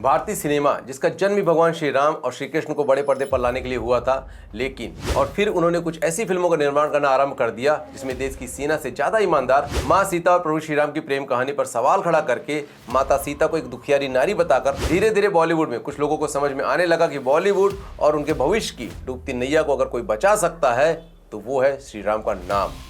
भारतीय सिनेमा जिसका जन्म भी भगवान श्री राम और श्री कृष्ण को बड़े पर्दे पर लाने के लिए हुआ था, लेकिन और फिर उन्होंने कुछ ऐसी फिल्मों का निर्माण करना आरंभ कर दिया जिसमें देश की सेना से ज्यादा ईमानदार माँ सीता और प्रभु श्री राम की प्रेम कहानी पर सवाल खड़ा करके माता सीता को एक दुखियारी नारी बताकर धीरे धीरे बॉलीवुड में कुछ लोगों को समझ में आने लगा कि बॉलीवुड और उनके भविष्य की डूबती नैया को अगर कोई बचा सकता है तो वो है श्री राम का नाम।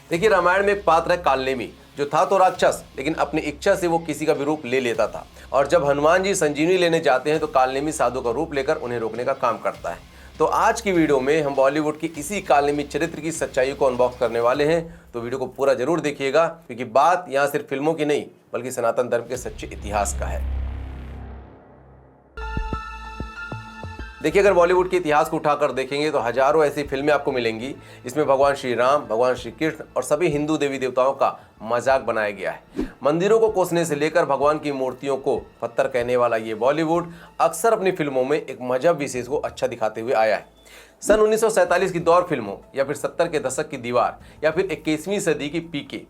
देखिए, रामायण में एक पात्र है कालनेमी, जो था तो राक्षस लेकिन अपनी इच्छा से वो किसी का भी रूप ले लेता था। और जब हनुमान जी संजीवनी लेने जाते हैं तो कालनेमी साधु का रूप लेकर उन्हें रोकने का काम करता है। तो आज की वीडियो में हम बॉलीवुड की इसी कालनेमी चरित्र की सच्चाई को अनबॉक्स करने वाले हैं। तो वीडियो को पूरा जरूर देखिएगा, क्योंकि बात यहाँ सिर्फ फिल्मों की नहीं बल्कि सनातन धर्म के सच्चे इतिहास का है। देखिए, अगर बॉलीवुड के इतिहास को उठाकर देखेंगे तो हजारों ऐसी फिल्में आपको मिलेंगी जिसमें भगवान श्री राम, भगवान श्री कृष्ण और सभी हिंदू देवी देवताओं का मजाक बनाया गया है। मंदिरों को कोसने से लेकर भगवान की मूर्तियों को पत्थर कहने वाला ये बॉलीवुड अक्सर अपनी फिल्मों में एक मजहब विशेष को अच्छा दिखाते हुए आया है। सन 1947 की दौर फिल्म हो या फिर 70 के दशक की दीवार या फिर 21वीं सदी की पीके,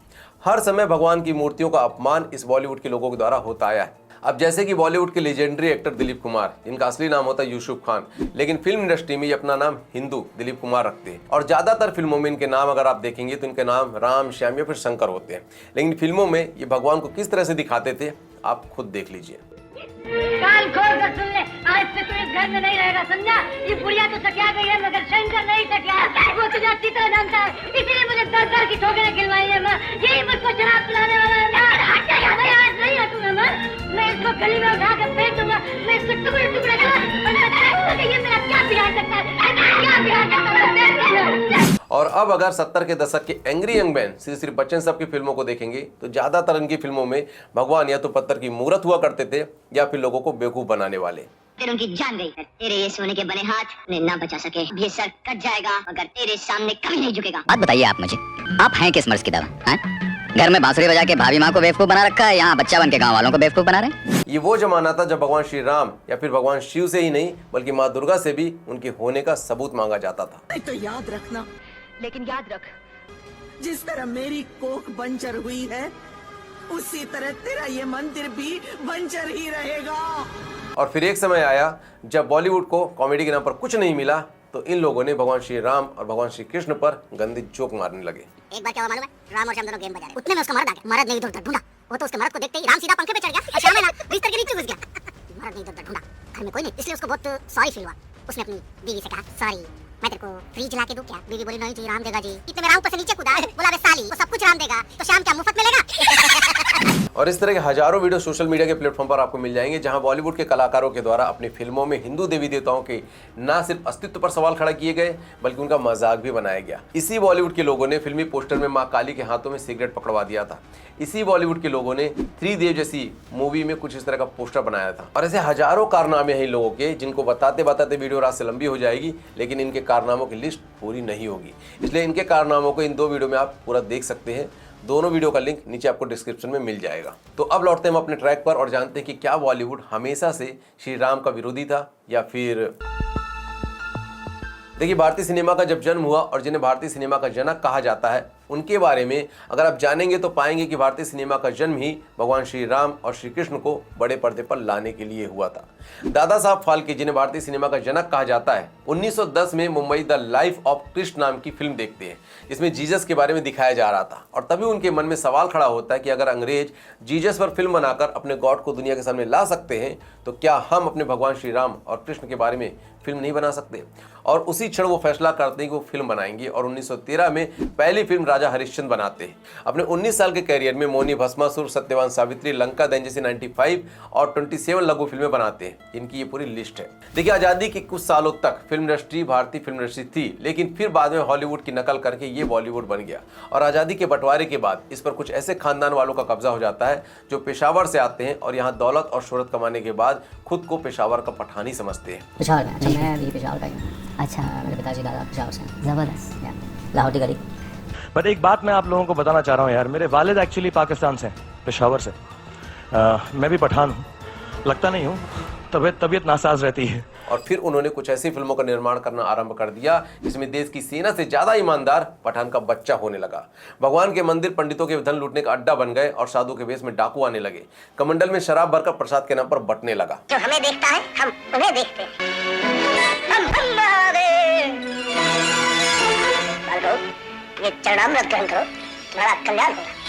हर समय भगवान की मूर्तियों का अपमान इस बॉलीवुड के लोगों के द्वारा होता आया है। अब जैसे कि बॉलीवुड के लेजेंडरी एक्टर दिलीप कुमार, जिनका असली नाम होता है यूसुफ खान, लेकिन फिल्म इंडस्ट्री में ये अपना नाम हिंदू दिलीप कुमार रखते हैं। और ज्यादातर फिल्मों में इनके नाम अगर आप देखेंगे तो इनके नाम राम, श्याम या फिर शंकर होते हैं। लेकिन फिल्मों में ये भगवान को किस तरह से दिखाते थे आप खुद देख लीजिए। कान खोल कर सुन ले, आज से तू इस घर में नहीं रहेगा, समझा? ये बुढ़िया तो सटिया गई है मगर शंकर नहीं सटिया। वो तुझे अच्छी तरह जानता है, इसलिए मुझे दर की ठोकरें खिलवाई है माँ। यही मुझको शराब पिलाने वाला है। मैं आज नहीं हटूंगा माँ, मैं इसको गली में उठा कर फेंक दूंगा, मैं इसके टुकड़े टुकड़े कर और मैं देखूंगा कि ये मेरा क्या बिगाड़ सकता है, क्या बिगाड़ सकता है। और अब अगर 70 के दशक के angry young man Shri Bachchan साहब की फिल्मों को देखेंगे तो ज्यादातर इनकी फिल्मों में भगवान या तो पत्थर की मूर्त हुआ करते थे या फिर लोगों को बेवकूफ बनाने वाले। तेरे उनकी जान गई है, तेरे ये सोने के बने हाथ उन्हें ना बचा सके। ये सर कट जाएगा मगर तेरे सामने कभी नहीं झुकेगा। बात बताइए आप मुझे, आप हैं किस मर्ज की दवा? घर में बांसुरी बजा के भाभी माँ को बेवकूफ बना रखा है, यहाँ बच्चा बन के गाँव वालों को बेवकूफ बना रहे हैं। ये वो जमाना था जब भगवान श्री राम या फिर भगवान शिव से ही नहीं बल्कि माँ दुर्गा से भी उनके होने का सबूत मांगा जाता था। तो याद रखना, लेकिन याद रख, जिस तरह मेरी कोख बंजर हुई है उसी तरह तेरा ये मंदिर भी बंजर ही रहेगा। और फिर एक समय आया जब बॉलीवुड को कॉमेडी के नाम पर कुछ नहीं मिला तो इन लोगों ने भगवान श्री राम और भगवान श्री कृष्ण पर गंदे जोक मारने लगे। एक बार क्या हुआ मालूम है? राम और श्याम दोनों गेम बजा रहे, उतने में उसका मर्द आ गया। मर्द ने इधर उधर ढूंढा, वो तो उसके मर्द को देखते ही राम सीधा पंखे पे चढ़ गया और श्याम है ना बिस्तर के नीचे घुस गया। मर्द ने इधर उधर ढूंढा, घर में कोई नहीं, इसलिए उसको बहुत सॉरी फील हुआ। उसने अपनी बीवी से कहा, सॉरी मैं तेरे को फ्रिज ला के दूं क्या? बीवी बोली, नहीं जी राम देगा जी। इतने में राम ऊपर से नीचे कूदा, बोला बे साली वो सब कुछ राम देगा तो श्याम क्या मुफ्त मिलेगा? और इस तरह के हजारों वीडियो सोशल मीडिया के प्लेटफॉर्म पर आपको मिल जाएंगे जहां बॉलीवुड के कलाकारों के द्वारा अपनी फिल्मों में हिंदू देवी देवताओं के न सिर्फ अस्तित्व पर सवाल खड़ा किए गए बल्कि उनका मजाक भी बनाया गया। इसी बॉलीवुड के लोगों ने फिल्मी पोस्टर में माँ काली के हाथों में सिगरेट पकड़वा दिया था। इसी बॉलीवुड के लोगों ने थ्री देव जैसी मूवी में कुछ इस तरह का पोस्टर बनाया था। और ऐसे हजारों कारनामे हैं इन लोगों के जिनको बताते बताते वीडियो रात से लंबी हो जाएगी, लेकिन इनके कारनामों की लिस्ट पूरी नहीं होगी। इसलिए इनके कारनामों को इन दो वीडियो में आप पूरा देख सकते हैं। दोनों वीडियो का लिंक नीचे आपको डिस्क्रिप्शन में मिल जाएगा। तो अब लौटते हैं हम अपने ट्रैक पर और जानते हैं कि क्या बॉलीवुड हमेशा से श्री राम का विरोधी था या फिर। देखिए, भारतीय सिनेमा का जब जन्म हुआ और जिन्हें भारतीय सिनेमा का जनक कहा जाता है उनके बारे में अगर आप जानेंगे तो पाएंगे कि भारतीय सिनेमा का जन्म ही भगवान श्री राम और श्री कृष्ण को बड़े पर्दे पर लाने के लिए हुआ था। दादा साहब फाल्के, जिन्हें भारतीय सिनेमा का जनक कहा जाता है, 1910 में Mumbai the life of Krishna नाम की फिल्म देखते हैं जिसमें जीसस के बारे में दिखाया जा रहा था। और तभी उनके मन में सवाल खड़ा होता है कि अगर अंग्रेज जीसस पर फिल्म बनाकर अपने गॉड को दुनिया के सामने ला सकते हैं तो क्या हम अपने भगवान श्री राम और कृष्ण के बारे में फिल्म नहीं बना सकते? और उसी क्षण वो फैसला करते हैं कि वो फिल्म बनाएंगे और 1913 में पहली फिल्म राजा हरिश्चंद्र बनाते हैं। अपने 19 साल के कैरियर में मौनी भस्मासुर, सत्यवान सावित्री, लंका दैन जैसी 95 और 27 लघु फिल्में बनाते हैं। इनकी ये पूरी लिस्ट है। देखिए, आजादी के कुछ सालों तक फिल्म इंडस्ट्री भारतीय फिल्म इंडस्ट्री थी, लेकिन फिर बाद में हॉलीवुड की नकल करके ये बॉलीवुड बन गया। और आजादी के बंटवारे के बाद इस पर कुछ ऐसे खानदान वालों का कब्जा हो जाता है जो पेशावर से आते हैं और यहाँ दौलत और शोहरत कमाने के बाद खुद को पेशावर का पठानी समझते हैं। पेशावर का? अच्छा, मैं भी पेशावर का ही। अच्छा, मेरे पिताजी दादा पेशावर से। जबरदस्त, लाहौर गली। बट एक बात मैं आप लोगों को बताना चाह रहा हूँ यार, मेरे वालिद एक्चुअली पाकिस्तान से, पेशावर से। मैं भी पठान हूँ, लगता नहीं हूँ, तबीयत नासाज रहती है। और फिर उन्होंने कुछ ऐसी फिल्मों का निर्माण करना आरंभ कर दिया जिसमें देश की सेना से ज्यादा ईमानदार पठान का बच्चा होने लगा। भगवान के मंदिर पंडितों के धन लूटने का अड्डा बन गए और साधु के वेश में डाकू आने लगे। कमंडल में शराब भरकर प्रसाद के नाम पर बंटने लगा। जो हमें देखता है हम उन्हें देखते हैं। ये चरणामृत ग्रहण करो, तुम्हारा कल्याण होगा।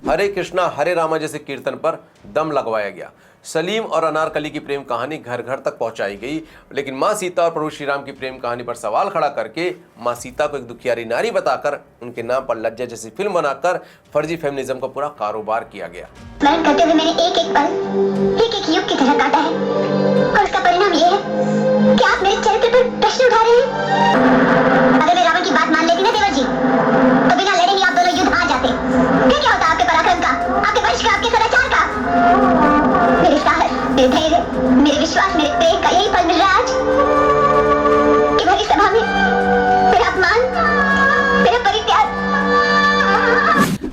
हरे कृष्णा हरे रामा जैसे कीर्तन पर दम लगवाया गया। सलीम और अनारकली की प्रेम कहानी घर घर तक पहुंचाई गई, लेकिन मां सीता और प्रभु श्री राम की प्रेम कहानी पर सवाल खड़ा करके मां सीता को एक दुखियारी नारी बताकर उनके नाम पर लज्जा जैसी फिल्म बनाकर फर्जी फेमिनिज्म का पूरा कारोबार किया गया। स्मरण करते हुए मैंने एक एक पल एक एक युग की तरह काटा है और उसका परिणाम ये है कि आप मेरे चरित्र पर प्रश्न उठा रहे हैं। अगर मैं रावण की बात मान लेती ना देवर जी, तो बिना लड़े ही आप दोनों युद्ध हार जाते। फिर क्या होता आपके पराक्रम का, आपके वंश का, आपके सदाचार का? मेरे साहस, मेरे धैर्य, मेरे विश्वास, मेरे प्रेम का यही फल मिल रहा है आज कि भरी सभा में मेरा अपमान, मेरा परित्याग।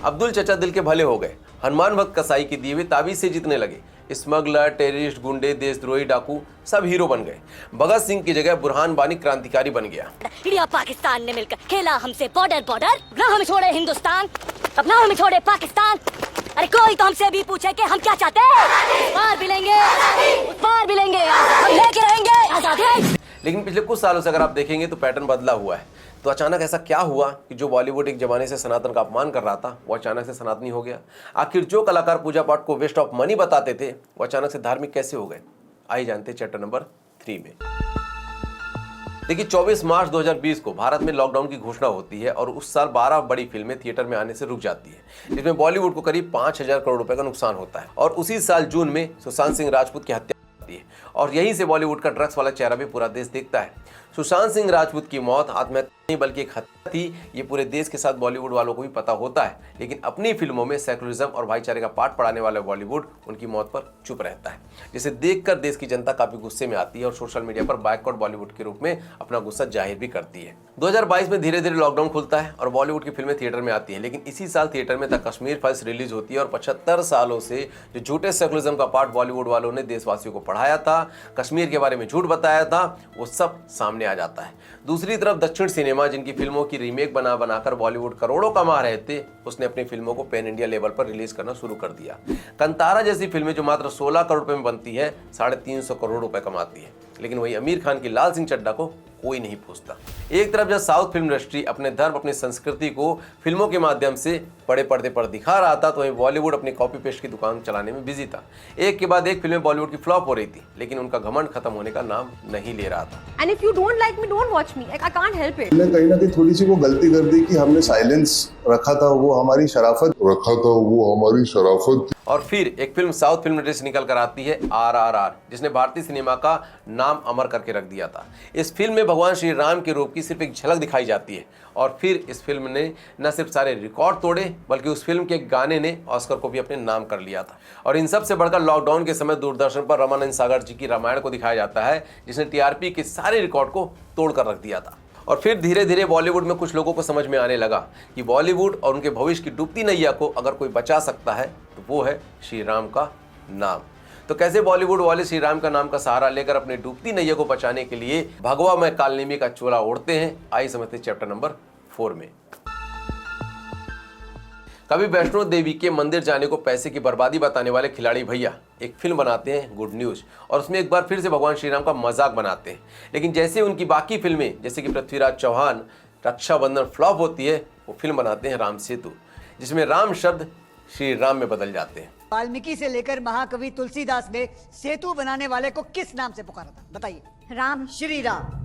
अब्दुल चचा दिल के भले हो गए। हनुमान भक्त कसाई की दिए हुए ताबीज से जीतने लगे। स्मगलर, टेररिस्ट, गुंडे, देशद्रोही, डाकू सब हीरो बन गए। भगत सिंह की जगह बुरहान वानी क्रांतिकारी बन गया। इंडिया पाकिस्तान ने मिलकर खेला हमसे बॉर्डर बॉर्डर, ना हमें छोड़े हिंदुस्तान, अब ना हमें छोड़े पाकिस्तान। अरे कोई तो हमसे भी पूछे कि हम क्या चाहते हैं। पार भी लेंगे, पार भी लेंगे, हम लेके रहेंगे आजादी। लेकिन पिछले कुछ सालों से अगर आप देखेंगे तो पैटर्न बदला हुआ है। तो अचानक ऐसा क्या हुआ कि जो बॉलीवुड एक जमाने से सनातन का अपमान कर रहा था वो अचानक से सनातनी हो गया? आखिर जो कलाकार पूजा पाठ को वेस्ट ऑफ मनी बताते थे वो अचानक से धार्मिक कैसे हो गए? आइए जानते हैं चैप्टर नंबर 3 में। देखिए 24 मार्च 2020 को भारत में लॉकडाउन की घोषणा होती है और उस साल 12 बड़ी फिल्में थिएटर में आने से रुक जाती है, जिसमें बॉलीवुड को करीब 5,000 करोड़ रुपए का नुकसान होता है। और उसी साल जून में सुशांत सिंह राजपूत की हत्या होती है और यहीं से बॉलीवुड का ड्रग्स वाला चेहरा भी पूरा देश देखता है। सुशांत सिंह राजपूत की मौत आत्महत्या नहीं बल्कि एक हत्या थी, ये पूरे देश के साथ बॉलीवुड वालों को भी पता होता है, लेकिन अपनी फिल्मों में सेकुलरिज्म और भाईचारे का पाठ पढ़ाने वाला बॉलीवुड उनकी मौत पर चुप रहता है, जिसे देखकर देश की जनता काफी गुस्से में आती है और सोशल मीडिया पर बायकॉट बॉलीवुड के रूप में अपना गुस्सा जाहिर भी करती है। 2022 में धीरे धीरे लॉकडाउन खुलता है और बॉलीवुड की फिल्में थिएटर में आती हैं, लेकिन इसी साल थिएटर में द कश्मीर फाइल्स रिलीज होती है और 75 सालों से जो झूठे सेकुलरिज्म का पाठ बॉलीवुड वालों ने देशवासियों को पढ़ाया था, कश्मीर के बारे में झूठ बताया था, वो सब सामने आ जाता है। दूसरी तरफ दक्षिण सिनेमा, जिनकी फिल्मों की रीमेक बनाकर बॉलीवुड करोड़ों कमा रहे थे, उसने अपनी फिल्मों को पैन इंडिया लेवल पर रिलीज करना शुरू कर दिया। कंतारा जैसी फिल्में जो मात्र 16 करोड़ रुपए में बनती है, 350 करोड़ रुपए कमाती है, लेकिन वही आमिर खान की लाल सिंह चड्ढा को कोई नहीं पूछता। एक तरफ जब साउथ फिल्म इंडस्ट्री अपने धर्म, अपनी संस्कृति को फिल्मों के माध्यम से बड़े पर्दे पर दिखा रहा था, तो वहीं बॉलीवुड अपनी कॉपी पेस्ट की दुकान चलाने में बिजी था। एक के बाद एक फिल्में बॉलीवुड की फ्लॉप हो रही थी, लेकिन उनका घमंड खत्म होने का नाम नहीं ले रहा था। And if you don't like me, don't watch me. Like I can't help it. हमने कहीं ना कहीं थोड़ी सी वो गलती कर दी कि हमने साइलेंस रखा था, वो हमारी शराफत और फिर एक फिल्म साउथ फिल्म इंडस्ट्री से निकल कर आती है RRR, जिसने भारतीय सिनेमा का नाम अमर करके रख दिया था। इस फिल्म में भगवान श्री राम के रूप की सिर्फ एक झलक दिखाई जाती है और फिर इस फिल्म ने न सिर्फ सारे रिकॉर्ड तोड़े बल्कि उस फिल्म के गाने ने ऑस्कर को भी अपने नाम कर लिया था। और इन सब से बढ़कर लॉकडाउन के समय दूरदर्शन पर रामानंद सागर जी की रामायण को दिखाया जाता है, जिसने TRP के सारे रिकॉर्ड को तोड़ कर रख दिया था। और फिर धीरे धीरे बॉलीवुड में कुछ लोगों को समझ में आने लगा कि बॉलीवुड और उनके भविष्य की डूबती नैया को अगर कोई बचा सकता है तो वो है श्री राम का नाम। तो कैसे बॉलीवुड वाले श्री राम का नाम का सहारा लेकर अपनी डूबती नैया को बचाने के लिए भगवा में कालनेमी का चोला ओढ़ते हैं, आइए समझते हैं चैप्टर नंबर 4 में। कभी वैष्णो देवी के मंदिर जाने को पैसे की बर्बादी बताने वाले खिलाड़ी भैया एक फिल्म बनाते हैं गुड न्यूज, और उसमें एक बार फिर से भगवान श्री राम का मजाक बनाते हैं। लेकिन जैसे उनकी बाकी फिल्में जैसे कि पृथ्वीराज चौहान, रक्षाबंधन फ्लॉप होती है, वो फिल्म बनाते हैं राम सेतु, जिसमें राम शब्द श्री राम में बदल जाते हैं। वाल्मीकि से लेकर महाकवि तुलसीदास ने सेतु बनाने वाले को किस नाम से पुकारा था? बताइए। राम। श्री राम।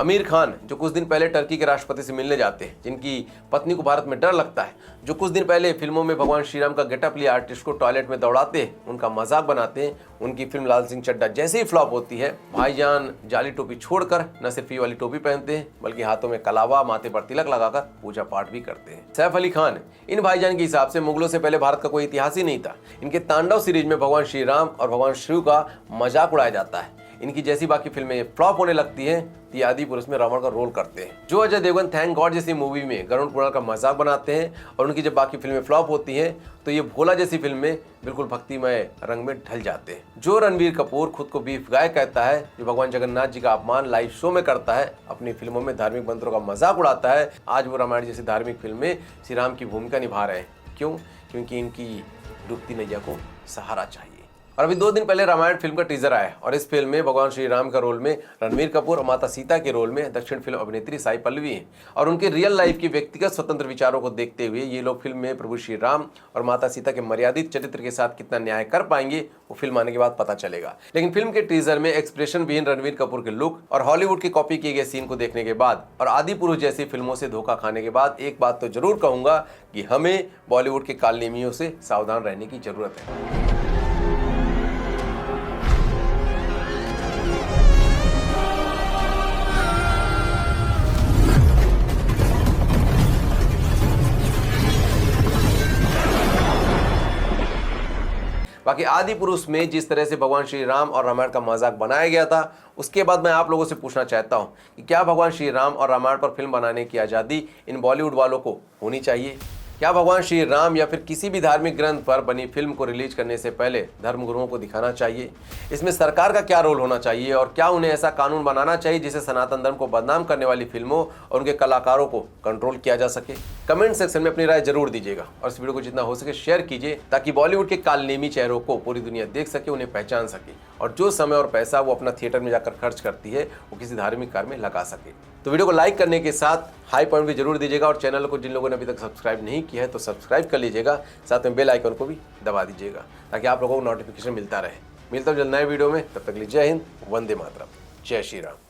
आमिर खान जो कुछ दिन पहले टर्की के राष्ट्रपति से मिलने जाते हैं, जिनकी पत्नी को भारत में डर लगता है, जो कुछ दिन पहले फिल्मों में भगवान श्री राम का गेटअप लिए आर्टिस्ट को टॉयलेट में दौड़ाते हैं, उनका मजाक बनाते हैं, उनकी फिल्म लाल सिंह चड्ढा जैसे ही फ्लॉप होती है, भाईजान जाली टोपी छोड़कर न सिर्फ ये वाली टोपी पहनते हैं बल्कि हाथों में कलावा, माथे पर तिलक लगाकर पूजा पाठ भी करते हैं। सैफ अली खान इन भाईजान के हिसाब से मुगलों से पहले भारत का कोई इतिहास ही नहीं था। इनके तांडव सीरीज में भगवान श्री राम और भगवान शिव का मजाक उड़ाया जाता है। इनकी जैसी बाकी फिल्में फ्लॉप होने लगती हैं तो ये आदि पुरुष में रावण का रोल करते हैं। जो अजय देवगन थैंक गॉड जैसी मूवी में गरुड़ पुराण का मजाक बनाते हैं और उनकी जब बाकी फिल्में फ्लॉप होती हैं तो ये भोला जैसी फिल्में बिल्कुल भक्तिमय रंग में ढल जाते हैं। जो रणबीर कपूर खुद को बीफ गाय कहता है, जो भगवान जगन्नाथ जी का अपमान लाइव शो में करता है, अपनी फिल्मों में धार्मिक मंत्रों का मजाक उड़ाता है, आज वो रामायण जैसी धार्मिक फिल्में श्री राम की भूमिका निभा रहे हैं। क्यों? क्योंकि इनकी डूबती नैया को सहारा चाहिए। और अभी 2 दिन पहले रामायण फिल्म का टीजर आया और इस फिल्म में भगवान श्री राम का रोल में रणबीर कपूर और माता सीता के रोल में दक्षिण फिल्म अभिनेत्री साई पल्लवी हैं। और उनके रियल लाइफ की व्यक्तिगत स्वतंत्र विचारों को देखते हुए ये लोग फिल्म में प्रभु श्री राम और माता सीता के मर्यादित चरित्र के साथ कितना न्याय कर पाएंगे वो फिल्म आने के बाद पता चलेगा। लेकिन फिल्म के टीजर में एक्सप्रेशन विहीन रणबीर कपूर के लुक और हॉलीवुड की कॉपी किए गए सीन को देखने के बाद और आदि पुरुष जैसी फिल्मों से धोखा खाने के बाद एक बात तो जरूर कहूंगा कि हमें बॉलीवुड के कालनेमियों से सावधान रहने की जरूरत है। बाकी आदि पुरुष में जिस तरह से भगवान श्री राम और रामायण का मजाक बनाया गया था, उसके बाद मैं आप लोगों से पूछना चाहता हूं कि क्या भगवान श्री राम और रामायण पर फिल्म बनाने की आज़ादी इन बॉलीवुड वालों को होनी चाहिए? क्या भगवान श्री राम या फिर किसी भी धार्मिक ग्रंथ पर बनी फिल्म को रिलीज करने से पहले धर्मगुरुओं को दिखाना चाहिए? इसमें सरकार का क्या रोल होना चाहिए और क्या उन्हें ऐसा कानून बनाना चाहिए जिसे सनातन धर्म को बदनाम करने वाली फिल्मों और उनके कलाकारों को कंट्रोल किया जा सके? कमेंट सेक्शन में अपनी राय जरूर दीजिएगा और इस वीडियो को जितना हो सके शेयर कीजिए ताकि बॉलीवुड के कालनेमी चेहरों को पूरी दुनिया देख सके, उन्हें पहचान सके और जो समय और पैसा वो अपना थिएटर में जाकर खर्च करती है वो किसी धार्मिक कार्य में लगा सके। तो वीडियो को लाइक करने के साथ हाई पॉइंट भी जरूर दीजिएगा और चैनल को जिन लोगों ने अभी तक सब्सक्राइब नहीं किया है तो सब्सक्राइब कर लीजिएगा, साथ में बेल आइकन को भी दबा दीजिएगा ताकि आप लोगों को नोटिफिकेशन मिलता रहे। मिलता हूं जल्द नए वीडियो में, तब तक के लिए जय हिंद, वंदे मातरम, जय श्री राम।